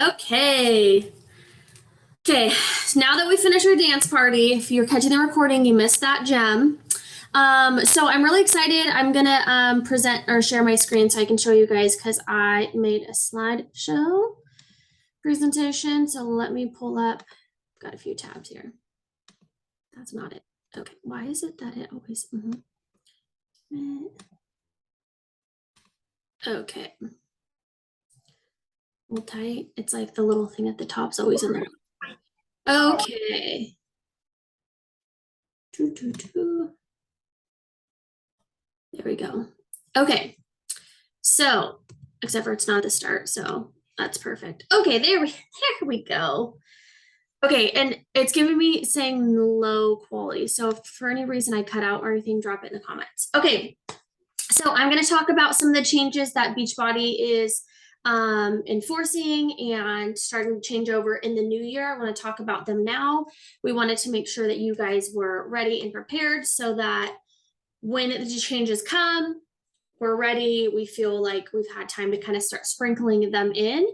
Okay. Okay. So now that we finished our dance party, if you're catching the recording, you missed that gem. So I'm really excited. I'm gonna present or share my screen so I can show you guys because I made a slideshow presentation. So let me pull up. Got a few tabs here. That's not it. Okay. Why is it that it always? Okay. Hold tight. It's like the little thing at the top's always in there. Okay. Doo, doo, doo. There we go. Okay. So, except for it's not at the start, so that's perfect. Okay, there we go. Okay, and it's giving me saying low quality. So if for any reason I cut out or anything, drop it in the comments. Okay, so I'm going to talk about some of the changes that Beachbody is enforcing and starting to change over in the new year. I want to talk about them now. We wanted to make sure that you guys were ready and prepared so that when the changes come, we're ready. We feel like we've had time to kind of start sprinkling them in.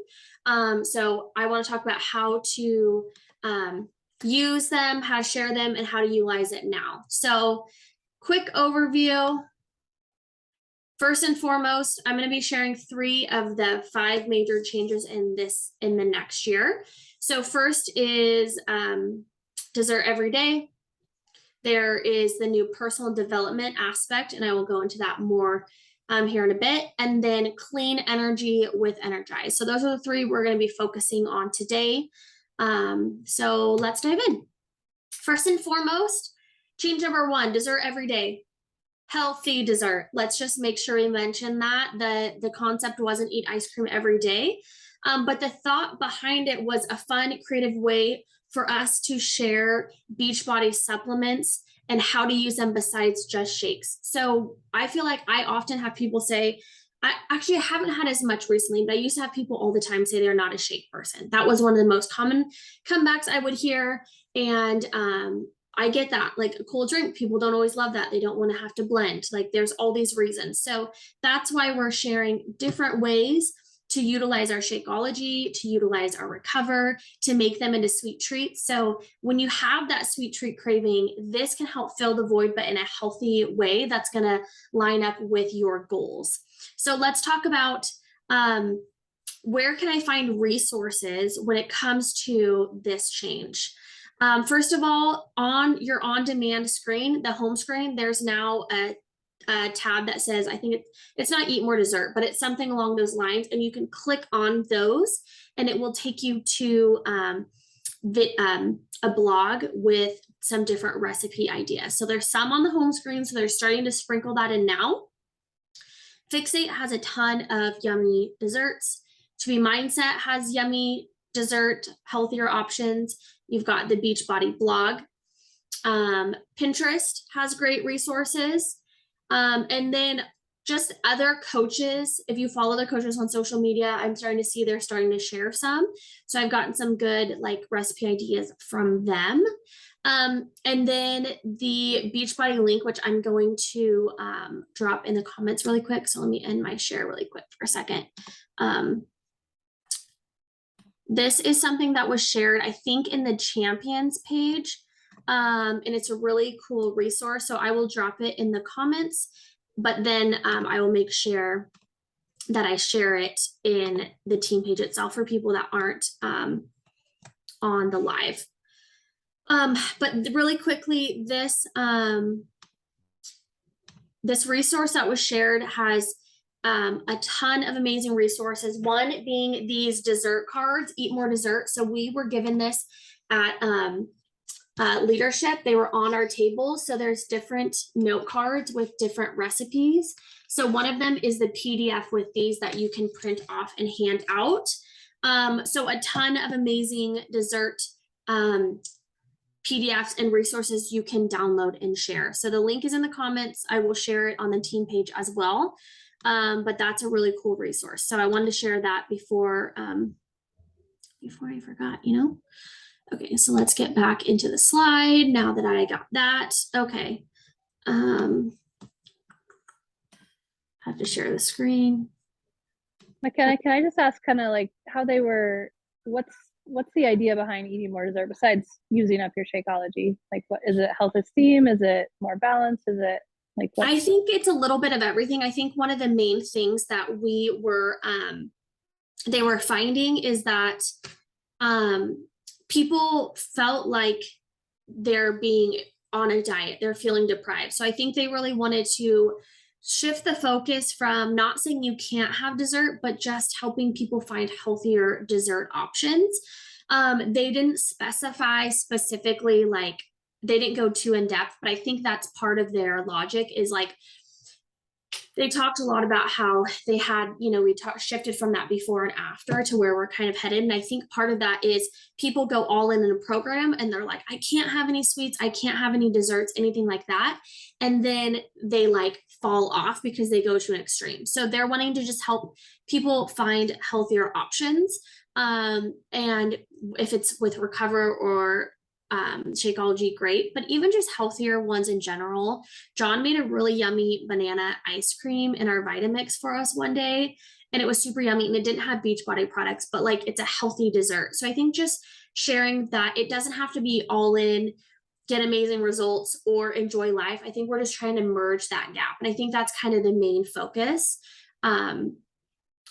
So I want to talk about how to use them, how to share them, and how to utilize it now. So quick overview. First and foremost, I'm going to be sharing 3 of the 5 major changes in the next year. So first is dessert every day. There is the new personal development aspect, and I will go into that more here in a bit. And then clean energy with energize. So those are the 3 we're going to be focusing on today. So let's dive in. First and foremost, change number 1, dessert every day. Healthy dessert. Let's just make sure we mention that. The concept wasn't eat ice cream every day. But the thought behind it was a fun, creative way for us to share Beachbody supplements and how to use them besides just shakes. So I feel like I often have people say, I haven't had as much recently, but I used to have people all the time say they're not a shake person. That was one of the most common comebacks I would hear. And I get that. Like a cold drink, people don't always love that. They don't want to have to blend. Like there's all these reasons. So that's why we're sharing different ways to utilize our Shakeology, to utilize our Recover, to make them into sweet treats. So when you have that sweet treat craving, this can help fill the void, but in a healthy way that's going to line up with your goals. So let's talk about where can I find resources when it comes to this change. First of all, on your on-demand screen, the home screen, there's now a tab that says, I think it's not eat more dessert, but it's something along those lines. And you can click on those and it will take you to a blog with some different recipe ideas. So there's some on the home screen. So they're starting to sprinkle that in now. Fixate has a ton of yummy desserts. To Be Mindset has yummy dessert, healthier options. You've got the Beachbody blog. Pinterest has great resources. And then just other coaches. If you follow the coaches on social media, I'm starting to see they're starting to share some. So I've gotten some good like recipe ideas from them. And then the Beachbody link, which I'm going to drop in the comments really quick. So let me end my share really quick for a second. This is something that was shared, I think, in the champions page. And it's a really cool resource. So I will drop it in the comments, but then I will make sure that I share it in the team page itself for people that aren't on the live. But really quickly, this resource that was shared has a ton of amazing resources. One being these dessert cards, Eat More Dessert. So we were given this at leadership. They were on our table. So there's different note cards with different recipes. So one of them is the PDF with these that you can print off and hand out. So a ton of amazing dessert PDFs and resources you can download and share. So the link is in the comments. I will share it on the team page as well. But that's a really cool resource. So I wanted to share that before I forgot, you know? Okay, so let's get back into the slide now that I got that. Okay. Have to share the screen. McKenna, can I just ask kind of like how they were what's the idea behind eating more dessert besides using up your Shakeology? Like, what is it? Health esteem? Is it more balance? Is it like what? I think it's a little bit of everything. I think one of the main things that they were finding is that people felt like they're being on a diet, they're feeling deprived. So I think they really wanted to shift the focus from not saying you can't have dessert, but just helping people find healthier dessert options. They didn't specify specifically, like, they didn't go too in depth, but I think that's part of their logic is like, they talked a lot about how they had, shifted from that before and after to where we're kind of headed. And I think part of that is people go all in a program and they're like, I can't have any sweets, I can't have any desserts, anything like that. And then they like fall off because they go to an extreme. So they're wanting to just help people find healthier options. And if it's with Recover or Shakeology, great, but even just healthier ones in general. John made a really yummy banana ice cream in our Vitamix for us one day, and it was super yummy, and it didn't have Beachbody products, but like it's a healthy dessert. So I think just sharing that it doesn't have to be all in, get amazing results, or enjoy life. I think we're just trying to merge that gap, and I think that's kind of the main focus on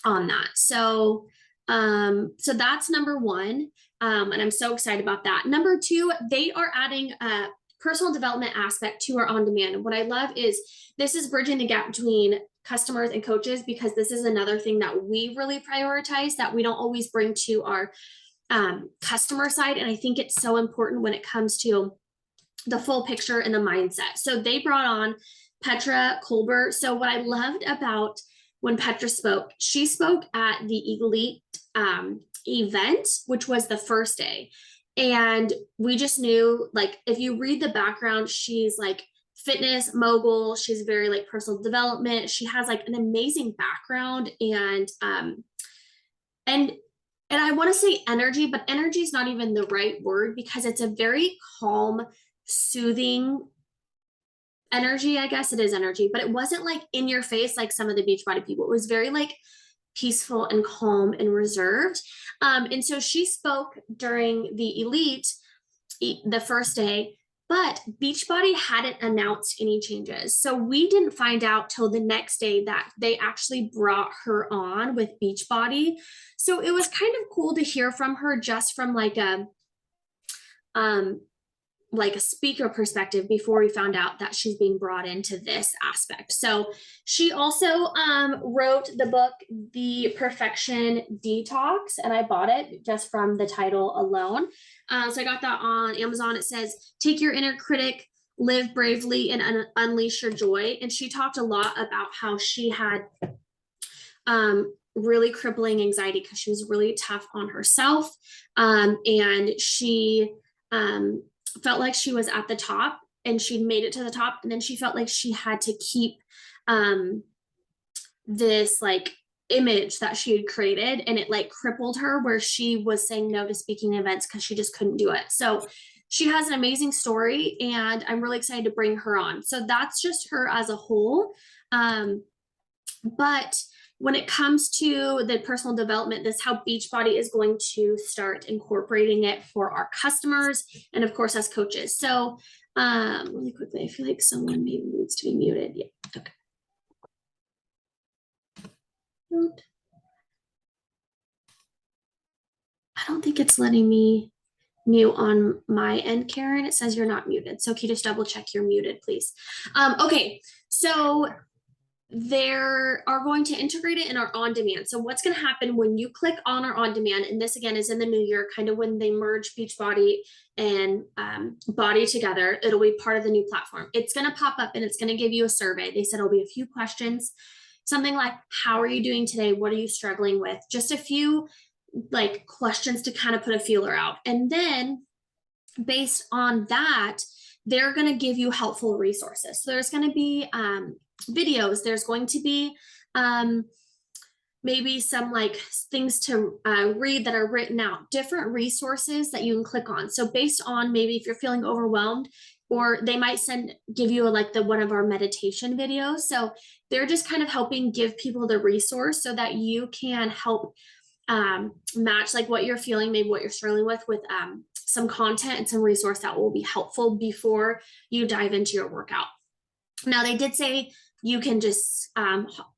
that. So that's number one. And I'm so excited about that. Number two, they are adding a personal development aspect to our on-demand. And what I love is this is bridging the gap between customers and coaches, because this is another thing that we really prioritize that we don't always bring to our customer side. And I think it's so important when it comes to the full picture and the mindset. So they brought on Petra Colbert. So what I loved about when Petra spoke, she spoke at the Elite event, which was the first day. And we just knew, like, if you read the background, she's like fitness mogul. She's very like personal development. She has like an amazing background and I want to say energy, but energy is not even the right word, because it's a very calm, soothing energy. I guess it is energy, but it wasn't like in your face like some of the Beachbody people. It was very like peaceful and calm and reserved. And so she spoke during the Elite the first day, but Beachbody hadn't announced any changes. So we didn't find out till the next day that they actually brought her on with Beachbody. So it was kind of cool to hear from her, just from like a speaker perspective, before we found out that she's being brought into this aspect. So she also wrote the book, The Perfection Detox, and I bought it just from the title alone. So I got that on Amazon. It says, take your inner critic, live bravely, and unleash your joy. And she talked a lot about how she had really crippling anxiety because she was really tough on herself. And she felt like she was at the top and she'd made it to the top, and then she felt like she had to keep this like image that she had created, and it like crippled her, where she was saying no to speaking events because she just couldn't do it. So she has an amazing story, and I'm really excited to bring her on. So that's just her as a whole. But when it comes to the personal development, this is how Beachbody is going to start incorporating it for our customers and of course as coaches. So really quickly, I feel like someone maybe needs to be muted. Yeah, okay. I don't think it's letting me mute on my end, Karen. It says you're not muted. So can you just double check you're muted, please? Okay, so they are going to integrate it in our on-demand. So what's going to happen when you click on our on-demand, and this again is in the new year, kind of when they merge Beachbody and Body together, it'll be part of the new platform. It's going to pop up and it's going to give you a survey. They said it'll be a few questions, something like, how are you doing today? What are you struggling with? Just a few like questions to kind of put a feeler out. And then based on that, they're going to give you helpful resources. So there's going to be videos, there's going to be maybe some like things to read that are written out, different resources that you can click on. So based on maybe if you're feeling overwhelmed, or they might give you like one of our meditation videos. So they're just kind of helping give people the resource so that you can help match like what you're feeling, maybe what you're struggling with some content and some resource that will be helpful before you dive into your workout. Now, they did say you can just,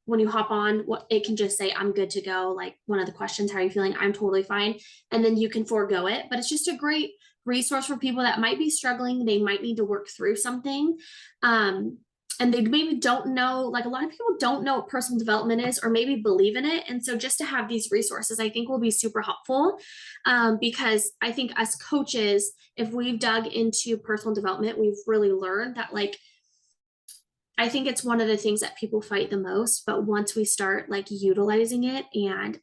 when you hop on, what it can just say, I'm good to go. Like one of the questions, how are you feeling? I'm totally fine. And then you can forego it. But it's just a great resource for people that might be struggling. They might need to work through something. And they maybe don't know, like a lot of people don't know what personal development is or maybe believe in it. And so just to have these resources, I think will be super helpful because I think as coaches, if we've dug into personal development, we've really learned that like, I think it's one of the things that people fight the most, but once we start like utilizing it and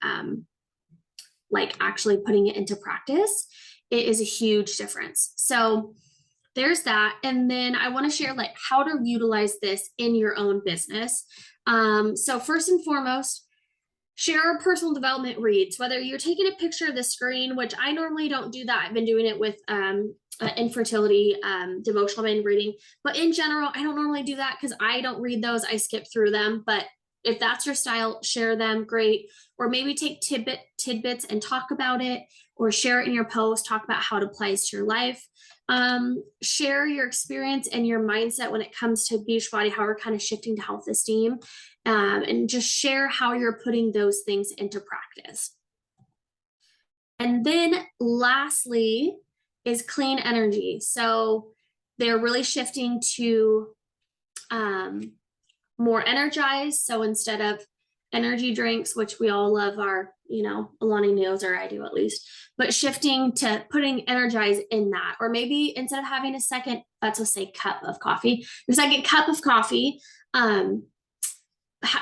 like actually putting it into practice, it is a huge difference. So there's that. And then I want to share like how to utilize this in your own business. So first and foremost, share personal development reads, whether you're taking a picture of the screen, which I normally don't do that. I've been doing it with infertility devotional I've been reading, but in general, I don't normally do that because I don't read those. I skip through them. But if that's your style, share them, great. Or maybe take tidbits and talk about it, or share it in your post, talk about how it applies to your life. Share your experience and your mindset when it comes to Beachbody, how we're kind of shifting to health esteem, and just share how you're putting those things into practice. And then lastly is clean energy. So they're really shifting to more energized. So instead of energy drinks, which we all love our, Alani Neos, or I do at least, but shifting to putting energize in that, or maybe instead of having a second, let's just say cup of coffee, your second cup of coffee,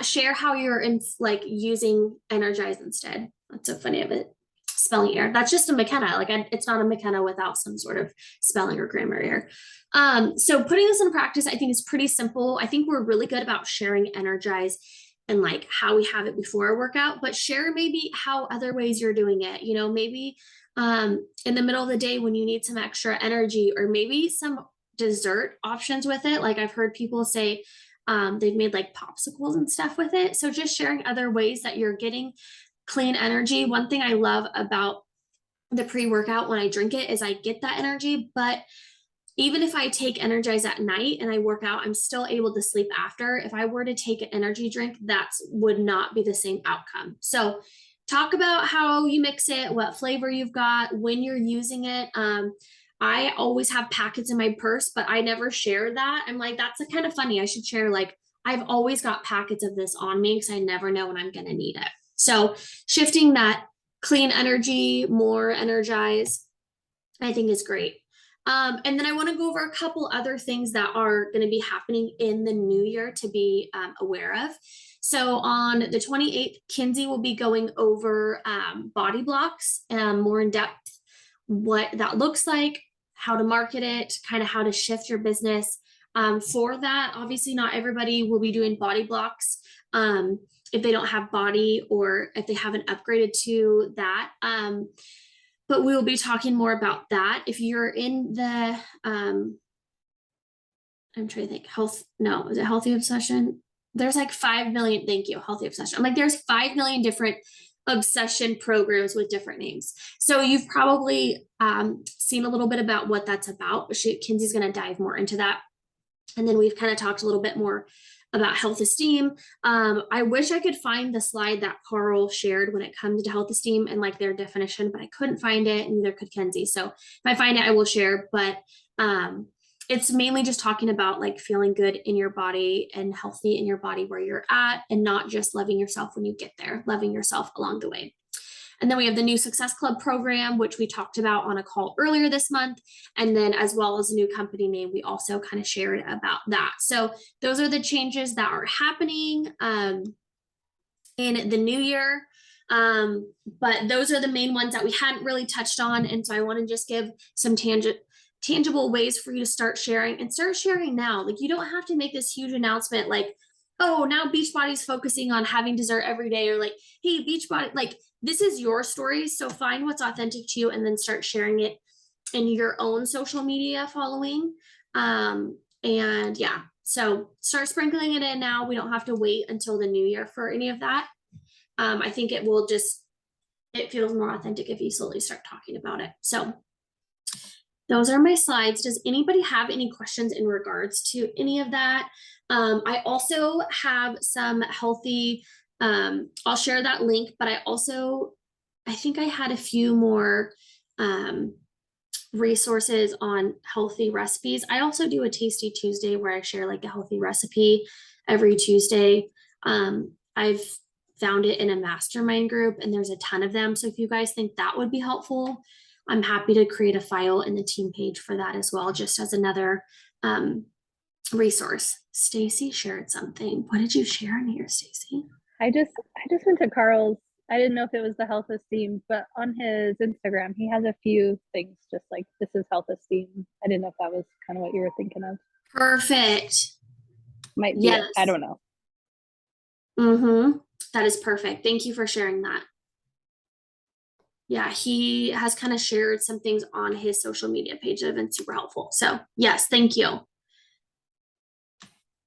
share how you're in like using energize instead. That's so funny of it. Spelling error. That's just a McKenna. Like it's not a McKenna without some sort of spelling or grammar error. So putting this in practice, I think is pretty simple. I think we're really good about sharing energize and like how we have it before a workout, but share maybe how other ways you're doing it. Maybe in the middle of the day when you need some extra energy, or maybe some dessert options with it. Like I've heard people say they've made like popsicles and stuff with it. So just sharing other ways that you're getting clean energy. One thing I love about the pre-workout when I drink it is I get that energy, but even if I take Energize at night and I work out, I'm still able to sleep after. If I were to take an energy drink, that would not be the same outcome. So talk about how you mix it, what flavor you've got, when you're using it. I always have packets in my purse, but I never share that. I'm like, that's kind of funny. I should share, like, I've always got packets of this on me because I never know when I'm going to need it. So shifting that clean energy, more energize, I think is great. And then I want to go over a couple other things that are going to be happening in the new year to be aware of. So on the 28th, Kinsey will be going over body blocks, more in depth, what that looks like, how to market it, kind of how to shift your business. For that, obviously not everybody will be doing body blocks if they don't have body or if they haven't upgraded to that. But we will be talking more about that. If you're in the, I'm trying to think, is it Healthy Obsession? There's like 5 million, thank you, Healthy Obsession. I'm like, there's 5 million different obsession programs with different names. So you've probably seen a little bit about what that's about, but Kinsey's going to dive more into that. And then we've kind of talked a little bit more about health esteem. I wish I could find the slide that Carl shared when it comes to health esteem and like their definition, but I couldn't find it, and neither could Kenzie. So if I find it, I will share. But it's mainly just talking about like feeling good in your body and healthy in your body where you're at, and not just loving yourself when you get there, loving yourself along the way. And then we have the new Success Club program, which we talked about on a call earlier this month. And then as well as a new company name, we also kind of shared about that. So those are the changes that are happening in the new year. But those are the main ones that we hadn't really touched on. And so I want to just give some tangible ways for you to start sharing, and start sharing now. Like you don't have to make this huge announcement like, oh, now Beachbody's focusing on having dessert every day, or like, hey, Beachbody, like this is your story. So find what's authentic to you and then start sharing it in your own social media following. And yeah, so start sprinkling it in now. We don't have to wait until the new year for any of that. I think it will just it feels more authentic if you slowly start talking about it. So those are my slides. Does anybody have any questions in regards to any of that? I also have some healthy, I'll share that link, but I think I had a few more resources on healthy recipes. I also do a Tasty Tuesday where I share like a healthy recipe every Tuesday. I've found it in a mastermind group and there's a ton of them. So if you guys think that would be helpful, I'm happy to create a file in the team page for that as well, just as another resource. Stacy shared something. What did you share in here, Stacy? I just went to Carl's. I didn't know if it was the health esteem, but on his Instagram, he has a few things just like this is health esteem. I didn't know if that was kind of what you were thinking of. Perfect. Might be Yes. it. I don't know. Mm-hmm. That is perfect. Thank you for sharing that. Yeah, he has kind of shared some things on his social media page that have been super helpful. So yes, thank you.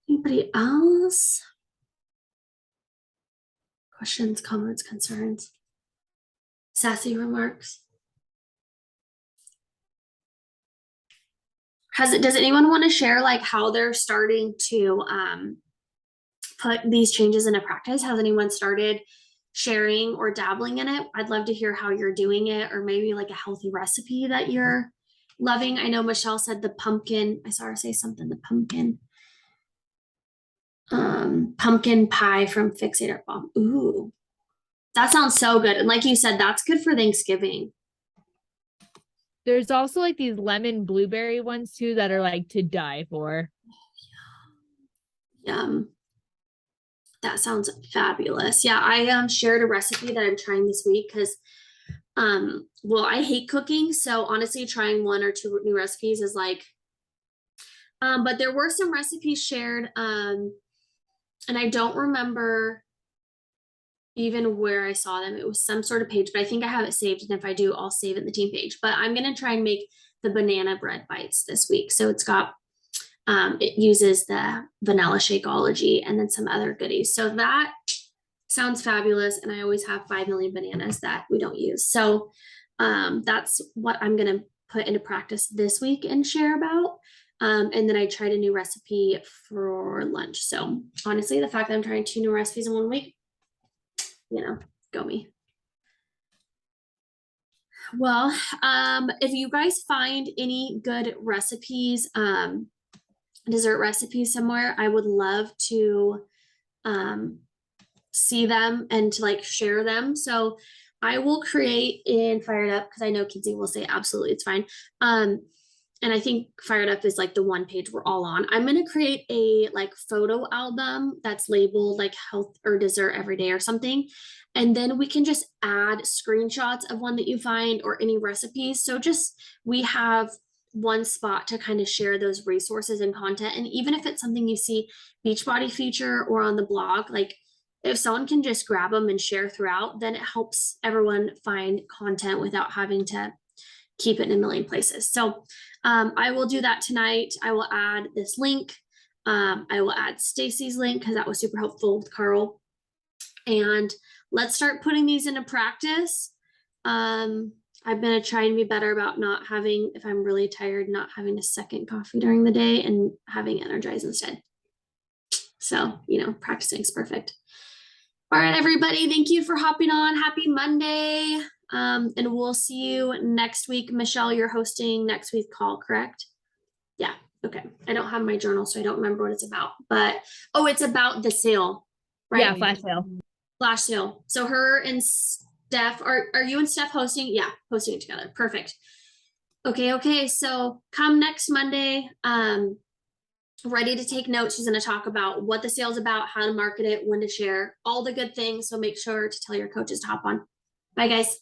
Anybody else? Questions, comments, concerns? Sassy remarks? Does anyone want to share like how they're starting to put these changes into practice? Has anyone started sharing or dabbling in it? I'd love to hear how you're doing it, or maybe like a healthy recipe that you're loving. I know Michelle said the pumpkin. I saw her say something, the pumpkin pie from Fixator Bomb. Ooh, that sounds so good. And like you said, that's good for Thanksgiving. There's also like these lemon blueberry ones too that are like to die for. Yum. That sounds fabulous. Yeah, I shared a recipe that I'm trying this week because well, I hate cooking, so honestly trying one or two new recipes is like but there were some recipes shared and I don't remember even where I saw them. It was some sort of page, but I think I have it saved, and if I do, I'll save it in the team page. But I'm gonna try and make the banana bread bites this week. So it's got it uses the vanilla Shakeology and then some other goodies. So that sounds fabulous. And I always have 5 million bananas that we don't use. So that's what I'm going to put into practice this week and share about. And then I tried a new recipe for lunch. So honestly, the fact that I'm trying 2 new recipes in 1 week, go me. Well, if you guys find any good recipes, dessert recipes somewhere, I would love to see them and to like share them. So I will create in Fired Up because I know Kinsey will say absolutely it's fine. And I think Fired Up is like the one page we're all on. I'm gonna create a like photo album that's labeled like health or dessert every day or something. And then we can just add screenshots of one that you find or any recipes. So just we have one spot to kind of share those resources and content. And even if it's something you see Beachbody feature or on the blog, like if someone can just grab them and share throughout, then it helps everyone find content without having to keep it in a million places. So I will do that tonight. I will add this link. I will add Stacy's link because that was super helpful with Carl. And let's start putting these into practice. I'm going to try and be better about not having, if I'm really tired, not having a second coffee during the day and having Energize instead. So, practicing is perfect. All right, everybody. Thank you for hopping on. Happy Monday. And we'll see you next week. Michelle, you're hosting next week's call, correct? Yeah. Okay. I don't have my journal, so I don't remember what it's about. But, it's about the sale, right? Yeah, flash sale. Flash sale. So her and Steph, are you and Steph hosting? Yeah, hosting it together. Perfect. Okay. So come next Monday. Ready to take notes. She's going to talk about what the sale's about, how to market it, when to share, all the good things. So make sure to tell your coaches to hop on. Bye, guys.